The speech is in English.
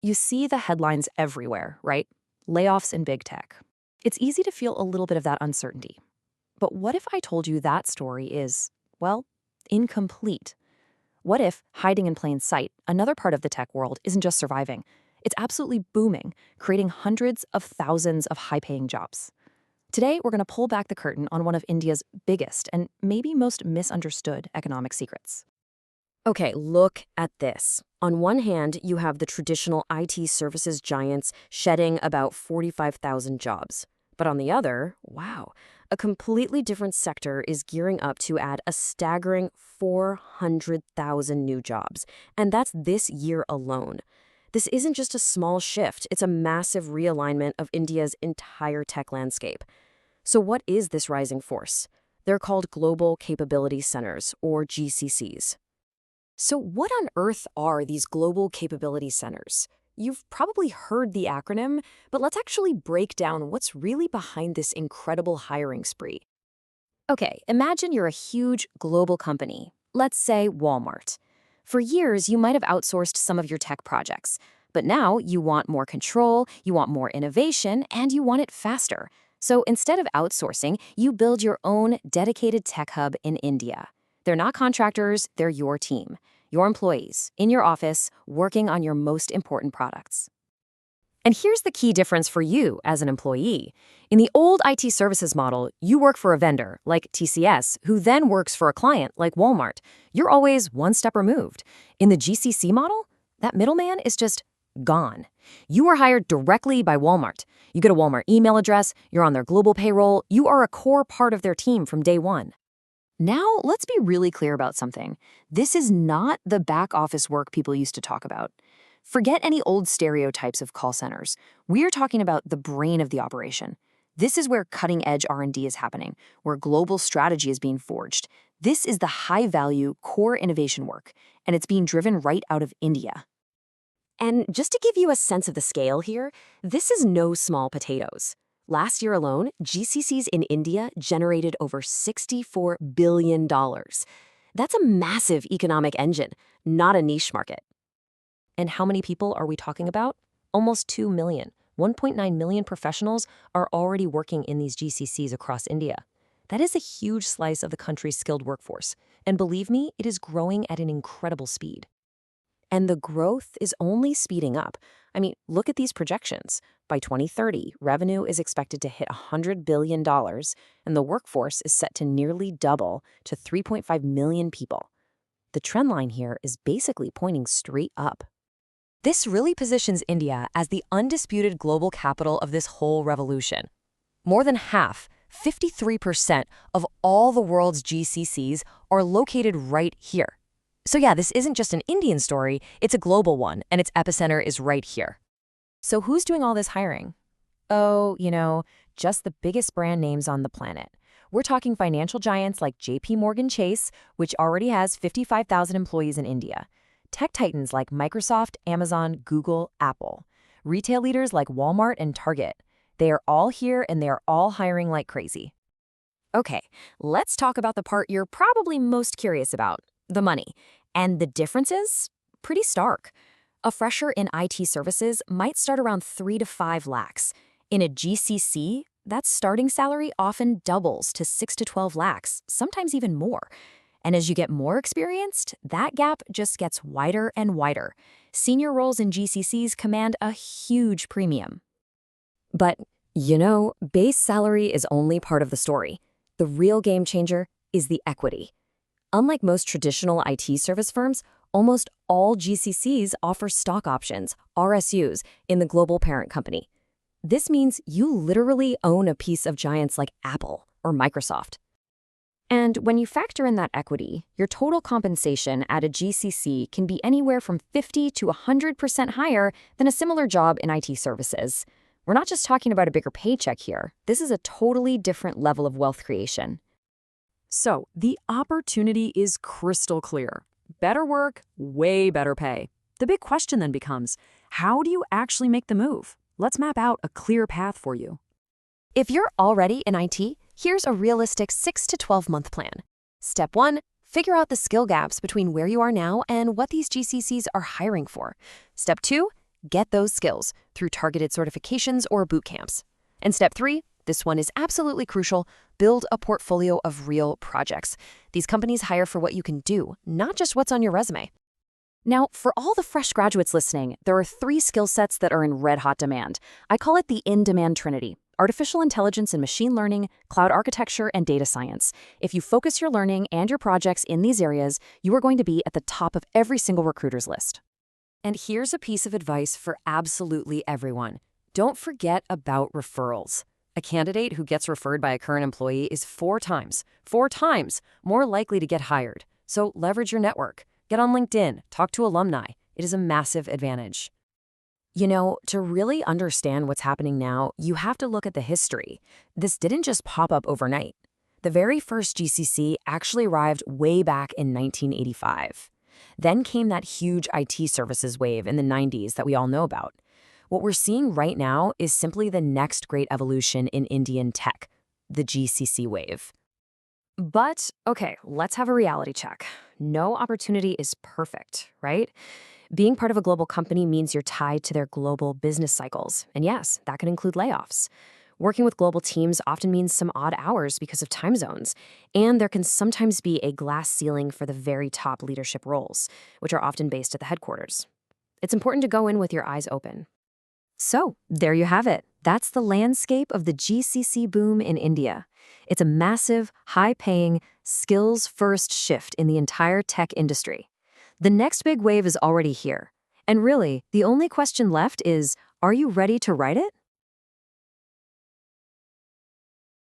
You see the headlines everywhere, right? Layoffs in big tech. It's easy to feel a little bit of that uncertainty. But what if I told you that story is, well, incomplete? What if, hiding in plain sight, another part of the tech world isn't just surviving? It's absolutely booming, creating hundreds of thousands of high-paying jobs. Today, we're going to pull back the curtain on one of India's biggest and maybe most misunderstood economic secrets. Okay, look at this. On one hand, you have the traditional IT services giants shedding about 45,000 jobs. But on the other, wow, a completely different sector is gearing up to add a staggering 400,000 new jobs. And that's this year alone. This isn't just a small shift, it's a massive realignment of India's entire tech landscape. So what is this rising force? They're called Global Capability Centers, or GCCs. So what on earth are these Global Capability Centers? You've probably heard the acronym, but let's actually break down what's really behind this incredible hiring spree. Okay, imagine you're a huge global company, let's say Walmart. For years, you might have outsourced some of your tech projects, but now you want more control, you want more innovation, and you want it faster. So instead of outsourcing, you build your own dedicated tech hub in India. They're not contractors, they're your team, your employees, in your office, working on your most important products. And here's the key difference for you as an employee. In the old IT services model, you work for a vendor, like TCS, who then works for a client, like Walmart. You're always one step removed. In the GCC model, that middleman is just gone. You are hired directly by Walmart. You get a Walmart email address, you're on their global payroll, you are a core part of their team from day one. Now, let's be really clear about something. This is not the back office work people used to talk about. Forget any old stereotypes of call centers. We're talking about the brain of the operation. This is where cutting-edge R&D is happening, where global strategy is being forged. This is the high-value, core innovation work, and it's being driven right out of India. And just to give you a sense of the scale here, this is no small potatoes. Last year alone, GCCs in India generated over $64 billion. That's a massive economic engine, not a niche market. And how many people are we talking about? Almost 2 million. 1.9 million professionals are already working in these GCCs across India. That is a huge slice of the country's skilled workforce. And believe me, it is growing at an incredible speed. And the growth is only speeding up. I mean, look at these projections. By 2030, revenue is expected to hit $100 billion, and the workforce is set to nearly double to 3.5 million people. The trend line here is basically pointing straight up. This really positions India as the undisputed global capital of this whole revolution. More than half, 53% of all the world's GCCs are located right here. So yeah, this isn't just an Indian story, it's a global one, and its epicenter is right here. So who's doing all this hiring? Oh, just the biggest brand names on the planet. We're talking financial giants like JP Chase, which already has 55,000 employees in India. Tech titans like Microsoft, Amazon, Google, Apple. Retail leaders like Walmart and Target. They are all here and they are all hiring like crazy. Okay, let's talk about the part you're probably most curious about, the money. And the difference is pretty stark. A fresher in IT services might start around 3 to 5 lakhs. In a GCC, that starting salary often doubles to 6 to 12 lakhs, sometimes even more. And as you get more experienced, that gap just gets wider and wider. Senior roles in GCCs command a huge premium. But, base salary is only part of the story. The real game changer is the equity. Unlike most traditional IT service firms, almost all GCCs offer stock options, RSUs, in the global parent company. This means you literally own a piece of giants like Apple or Microsoft. And when you factor in that equity, your total compensation at a GCC can be anywhere from 50 to 100% higher than a similar job in IT services. We're not just talking about a bigger paycheck here. This is a totally different level of wealth creation. So, the opportunity is crystal clear. Better work, way better pay. The big question then becomes, how do you actually make the move? Let's map out a clear path for you. If you're already in IT, here's a realistic 6 to 12-month plan. Step 1, figure out the skill gaps between where you are now and what these GCCs are hiring for. Step 2, Get those skills through targeted certifications or boot camps. And step 3, this one is absolutely crucial, build a portfolio of real projects. These companies hire for what you can do, not just what's on your resume. Now, for all the fresh graduates listening, there are 3 skill sets that are in red-hot demand. I call it the in-demand trinity: artificial intelligence and machine learning, cloud architecture, and data science. If you focus your learning and your projects in these areas, you are going to be at the top of every single recruiter's list. And here's a piece of advice for absolutely everyone. Don't forget about referrals. A candidate who gets referred by a current employee is 4 times more likely to get hired. So leverage your network. Get on LinkedIn, talk to alumni. It is a massive advantage. You know, to really understand what's happening now, you have to look at the history. This didn't just pop up overnight. The very first GCC actually arrived way back in 1985. Then came that huge IT services wave in the 90s that we all know about. What we're seeing right now is simply the next great evolution in Indian tech, the GCC wave. But, okay, let's have a reality check. No opportunity is perfect, right? Being part of a global company means you're tied to their global business cycles. And yes, that can include layoffs. Working with global teams often means some odd hours because of time zones. And there can sometimes be a glass ceiling for the very top leadership roles, which are often based at the headquarters. It's important to go in with your eyes open. So, there you have it. That's the landscape of the GCC boom in India. It's a massive, high-paying, skills-first shift in the entire tech industry. The next big wave is already here. And really, the only question left is, are you ready to ride it?